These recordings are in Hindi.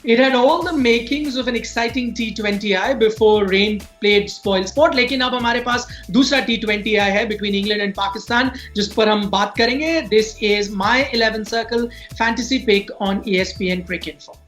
It had all the makings of an exciting T20I before rain played spoil sport. लेकिन अब हमारे पास दूसरा T20I है between England and Pakistan जिस पर हम बात करेंगे. This is my 11 Circle fantasy pick on ESPN Cricinfo.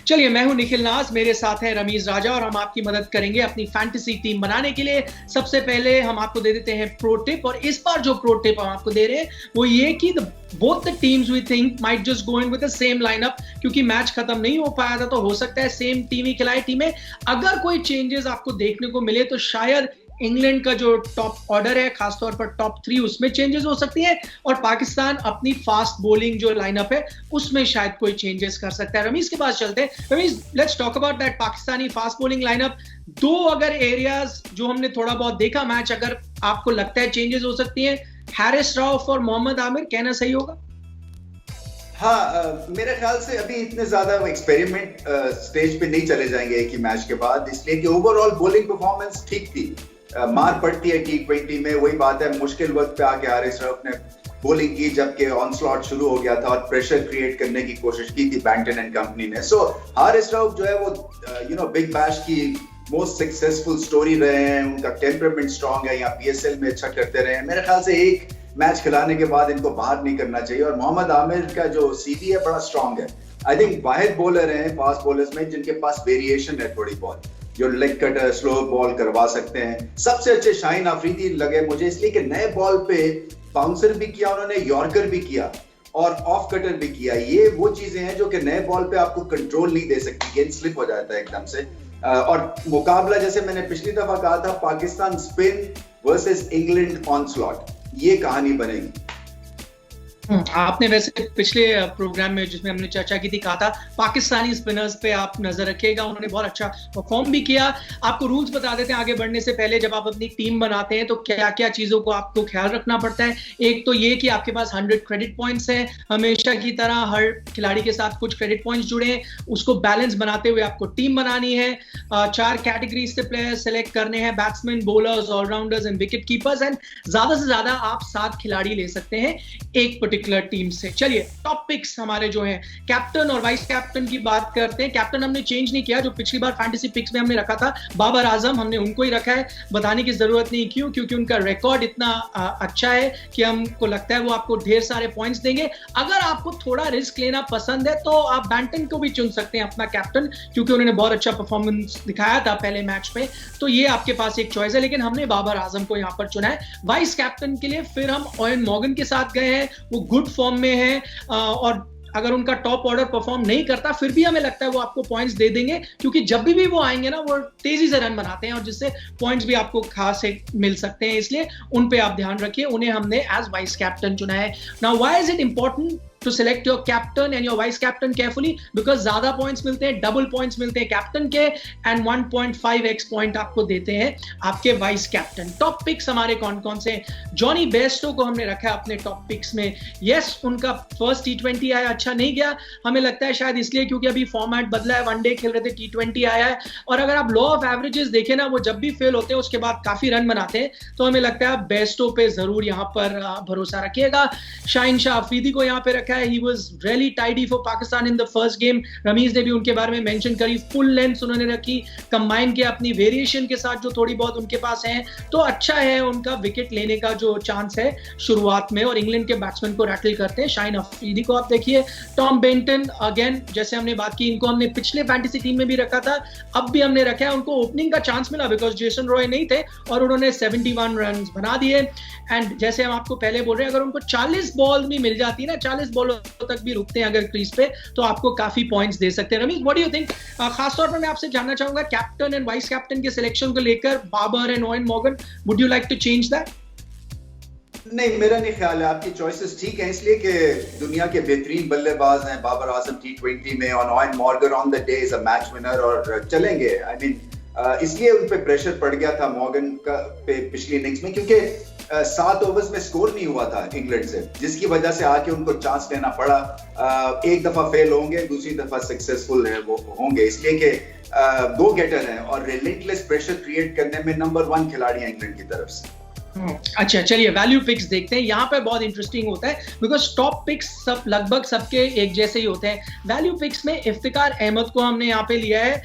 चलिए, मैं हूं निखिल नाज, मेरे साथ है रमीज राजा और हम आपकी मदद करेंगे अपनी फैंटेसी टीम बनाने के लिए. सबसे पहले हम आपको दे देते हैं प्रो टिप, और इस बार जो प्रो टिप हम आपको दे रहे हैं वो ये कि both the teams we think might just go in with the same lineup, क्योंकि मैच खत्म नहीं हो पाया था तो हो सकता है सेम टीम ही खिलाए टीमें. अगर कोई चेंजेस आपको देखने को मिले तो शायद इंग्लैंड का जो टॉप ऑर्डर है, खासतौर पर टॉप 3, उसमें चेंजेस हो सकती हैं, और पाकिस्तान अपनी फास्ट बॉलिंग जो लाइनअप है उसमें शायद कोई चेंजेस कर सकता है. रमीज के पास चलते हैं. Ramiz, let's talk about that Pakistani fast bowling lineup. दो अगर एरियाज जो हमने थोड़ा बहुत देखा मैच, अगर आपको लगता है चेंजेस हो सकती हैं, हारिस रऊफ और मोहम्मद आमिर, कहना सही होगा? हाँ, मेरे ख्याल से अभी इतने ज्यादा एक्सपेरिमेंट स्टेज पे नहीं चले जाएंगे एक ही मैच के बाद, इसलिए कि ओवरऑल बॉलिंग परफॉर्मेंस ठीक थी. मार पड़ती है T20 में, वही बात है, मुश्किल वक्त पे आके हारिस रऊफ ने बॉलिंग की जबकि ऑनस्लॉट शुरू हो गया था और प्रेशर क्रिएट करने की कोशिश की थी बैंटन एंड कंपनी ने. सो हारिस रऊफ जो है वो बिग बैश की मोस्ट सक्सेसफुल स्टोरी रहे हैं. उनका टेम्परामेंट स्ट्रांग है, यहाँ PSL में अच्छा करते रहे हैं. मेरे ख्याल से एक मैच खिलाने के बाद इनको बाहर नहीं करना चाहिए. और मोहम्मद आमिर का जो CV है बड़ा स्ट्रांग है. आई थिंक वाहिद बॉलर हैं फास्ट बॉलर्स में जिनके पास वेरिएशन है थोड़ी बहुत, जो लेग कटर स्लो बॉल करवा सकते हैं. सबसे अच्छे शाहीन अफरीदी लगे मुझे, इसलिए कि नए बॉल पे बाउंसर भी किया उन्होंने, यॉर्कर भी किया और ऑफ कटर भी किया. ये वो चीजें हैं जो कि नए बॉल पे आपको कंट्रोल नहीं दे सकती, गेंद स्लिप हो जाता है एकदम से. और मुकाबला जैसे मैंने पिछली दफा कहा था, Pakistan spin versus England onslaught, ये कहानी बनेगी. आपने वैसे पिछले प्रोग्राम में जिसमें हमने चर्चा की थी कहा था पाकिस्तानी स्पिनर्स पे आप नजर रखिएगा, उन्होंने बहुत अच्छा परफॉर्म भी किया. आपको रूल्स बता देते हैं आगे बढ़ने से पहले. जब आप अपनी टीम बनाते हैं तो क्या क्या चीजों को आपको ख्याल रखना पड़ता है. एक तो ये कि आपके पास 100 क्रेडिट पॉइंट्स हैं, हमेशा की तरह हर खिलाड़ी के साथ कुछ क्रेडिट पॉइंट्स जुड़े हैं, उसको बैलेंस बनाते हुए आपको टीम बनानी है. 4 कैटेगरीज से प्लेयर सेलेक्ट करने हैं, batsman, bowlers, allrounders and wicket keepers. And ज्यादा से ज्यादा आप 7 खिलाड़ी ले सकते हैं एक पर्टिकुलर टीम से. चलिए, टॉप पिक्स हमारे जो हैं, कैप्टन और वाइस कैप्टन की बात करते हैं. कैप्टन हमने चेंज नहीं किया, जो पिछली बार फैंटेसी पिक्स में हमने रखा था बाबर आजम, हमने उनको ही रखा है. बताने की जरूरत नहीं क्यों, क्योंकि उनका रिकॉर्ड इतना अच्छा है कि हमको लगता है वो आपको ढेर सारे पॉइंट्स देंगे. अगर आपको थोड़ा रिस्क लेना पसंद है तो आप बैंटन को भी चुन सकते हैं अपना कैप्टन, क्योंकि उन्होंने बहुत अच्छा परफॉर्मेंस दिखाया था पहले मैच में. तो ये आपके पास एक चॉइस है, लेकिन हमने बाबर आजम को यहां पर चुना है. वाइस कैप्टन के लिए फिर हम ओवेन मॉर्गन के साथ गए हैं. वो गुड फॉर्म में है और अगर उनका टॉप ऑर्डर परफॉर्म नहीं करता फिर भी हमें लगता है वो आपको पॉइंट्स दे देंगे, क्योंकि जब भी वो आएंगे ना वो तेजी से रन बनाते हैं और जिससे पॉइंट्स भी आपको खास मिल सकते हैं. इसलिए उन पे आप ध्यान रखिए. उन्हें हमने एज वाइस कैप्टन चुना है. Now why is it important to select your captain and your vice captain carefully? Because ज्यादा पॉइंट्स मिलते हैं, डबल पॉइंट्स मिलते हैं कैप्टन के, एंड 1.5x पॉइंट आपको देते हैं आपके वाइस कैप्टन. टॉप पिक्स हमारे कौन कौन से? जॉनी बेस्टो को हमने रखा है अपने टॉप पिक्स में. यस, उनका फर्स्ट T20 आया, अच्छा नहीं गया. हमें लगता है शायद इसलिए क्योंकि अभी फॉर्मेट बदला है, वनडे खेल रहे थे, T20 आया है. और अगर आप लॉ ऑफ एवरेजेस देखें ना, वो जब भी फेल होते हैं उसके बाद काफी रन बनाते हैं. तो हमें लगता है बेस्टो पे जरूर यहाँ पर भरोसा रखिएगा. शाहीन शाह अफरीदी को यहाँ पे रखा है. He was really tidy for Pakistan in the first game. Ramiz ने भी उनके बारे में मेंशन करी. फुल लेंथ उन्होंने रखी, कंबाइन के अपनी वेरिएशन के साथ जो थोड़ी बहुत उनके पास है, तो अच्छा है उनका विकेट लेने का जो चांस है शुरुआत में, और इंग्लैंड के बैट्समैन को रैटल करते हैं. शाहीन अफरीदी को आप देखिए. टॉम बेंटन, अगेन जैसे हमने बात की, इनको हमने पिछले फैंटेसी टीम में भी रखा था, अब भी हमने रखा है. उनको ओपनिंग का चांस मिला बिकॉज जेसन रॉय नहीं थे और उन्होंने 71 रन बना दिए. एंड जैसे हम आपको पहले बोल रहे हैं, अगर उनको 40 बॉल भी मिल जाती है ना, 40 बॉल तक भी रुकते हैं अगर क्रीज पे, तो आपको काफी पॉइंट्स दे सकते हैं. Ramiz, what do you think? खासतौर पर मैं आपसे जानना चाहूंगा कैप्टन एंड वाइस कैप्टन के सिलेक्शन को लेकर, Babar and Eoin Morgan, would you like to change that? नहीं, मेरा नहीं ख्याल है. आपकी चॉइसेस ठीक है, इसलिए कि दुनिया के बेहतरीन बल्लेबाज हैं. बाबर आजम T20 में और Eoin Morgan on the day is a match winner और चलेंगे. आई मीन इसलिए उन पे प्रेशर पड़ गया था मॉर्गन का पे पिछली इनिंग्स में, क्योंकि 7 ओवर्स में स्कोर नहीं हुआ था इंग्लैंड से, जिसकी वजह से आके उनको चांस लेना पड़ा। एक दफा फेल होंगे, दूसरी दफा सक्सेसफुल है वो होंगे, इसलिए कि गो गेटर हैं और रिलेंटलेस प्रेशर क्रिएट करने में नंबर 1 खिलाड़ी हैं इंग्लैंड की तरफ से। अच्छा, चलिए वैल्यू पिक्स देखते हैं। यहाँ पे बहुत इंटरेस्टिंग होता है बिकॉज टॉप पिक्स सब लगभग सबके एक जैसे ही होते हैं। वैल्यू पिक्स में इफ्तिकार अहमद को हमने यहाँ पे लिया है,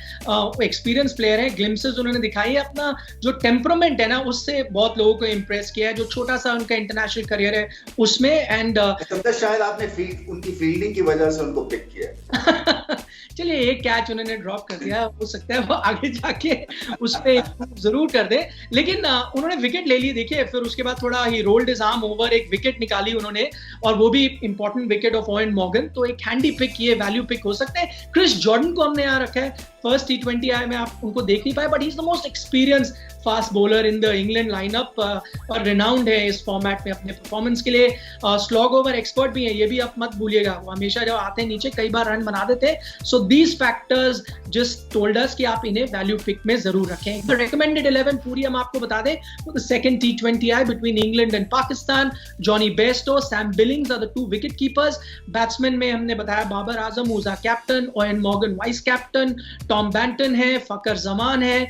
एक्सपीरियंस प्लेयर है, ग्लिम्सेस उन्होंने दिखाई है, अपना जो टेम्परामेंट है ना उससे बहुत लोगों को इम्प्रेस किया है, जो छोटा सा उनका इंटरनेशनल करियर है उसमें। एंड शायद आपने उनकी फील्डिंग की वजह से उनको पिक किया। चलिए एक कैच उन्होंने ड्रॉप कर दिया, हो सकता है वो आगे जाके उस पर जरूर कर दे, लेकिन उन्होंने विकेट ले ली। देखिए फिर उसके बाद थोड़ा ही रोल्ड हिज आर्म ओवर, एक विकेट निकाली उन्होंने और वो भी important wicket of Eoin Morgan, तो एक हैंडी पिक, ये वैल्यू पिक हो सकता है। क्रिस जॉर्डन को हमने यहाँ रखा है, फर्स्ट T20 आए में आप उनको देख नहीं पाए, but he is the most experience fast bowler in the England lineup और रिनाउंड है इस फॉर्मेट में अपने परफॉर्मेंस के लिए। स्लॉग ओवर एक्सपर्ट भी है, ये भी आप मत भूलिएगा, वो हमेशा जब आते हैं नीचे कई बार रन बना देते हैं। So these factors just told us कि आप इन्हें वैल्यू पिक में जरूर रखें। द रिकमेंडेड 11 पूरी हम आपको बता दें, the second T20 I between England and Pakistan, Jonny Bairstow, Sam Billings are the 2 wicket keepers. Batsman में हमने बताया Babar Azam who's captain, Eoin Morgan vice captain, Tom Banton है, फकर जमान है,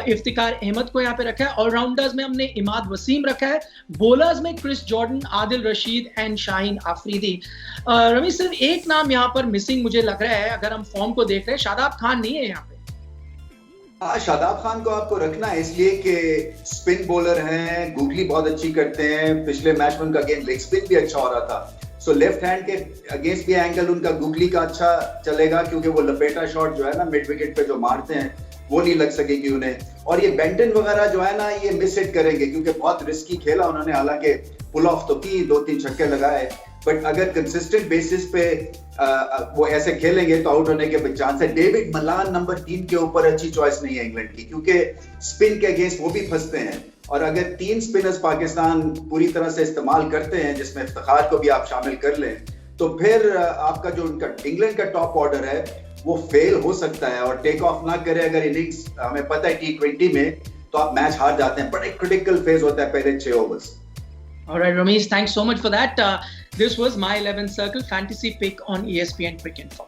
इफ्तिकार अहमद को यहाँ पे रखा है। ऑलराउंडर्स में हमने इमाद वसीम रखा है, बॉलर्स में Chris Jordan, Adil Rashid and Shaheen Afridi. Ramiz सिर्फ एक नाम यहाँ पर मिसिंग मुझे लग रहा है, अगर हम फॉर्म को देख रहे हैं, शादाब खान नहीं है यहाँ पे। शादाब खान को आपको रखना है इसलिए कि स्पिन बॉलर हैं, गूगली बहुत अच्छी करते हैं, पिछले मैच में उनका गेंद लेग स्पिन भी अच्छा हो रहा था, सो लेफ्ट हैंड के अगेंस्ट भी एंगल उनका गूगली का अच्छा चलेगा, क्योंकि वो लपेटा शॉट जो है ना मिड विकेट पे जो मारते हैं वो नहीं लग सकेगी उन्हें। और ये बेंटन वगैरह जो है ना ये मिस हिट करेंगे, क्योंकि बहुत रिस्की खेला उन्होंने, हालांकि पुल ऑफ तो की, 2-3 छक्के लगाए, बट अगर कंसिस्टेंट बेसिस पे वो ऐसे खेलेंगे तो आउट होने के चांस है। डेविड मलान नंबर 3 के ऊपर अच्छी चॉइस नहीं है इंग्लैंड की, क्योंकि स्पिन के अगेंस्ट वो भी फंसते हैं, और अगर 3 स्पिनर्स पाकिस्तान पूरी तरह से इस्तेमाल करते हैं, जिसमें इफ्तिखार को भी आप शामिल कर लें, तो फिर आपका जो उनका इंग्लैंड का टॉप ऑर्डर है वो फेल हो सकता है और टेक ऑफ ना करे अगर इनिंग्स। हमें पता है T20 में तो आप मैच हार जाते हैं, बड़ा क्रिटिकल फेज होता है पहले 6 overs. Alright, Ramesh, thanks so much for that. This was my 11 Circle fantasy pick on ESPN Cricket Info.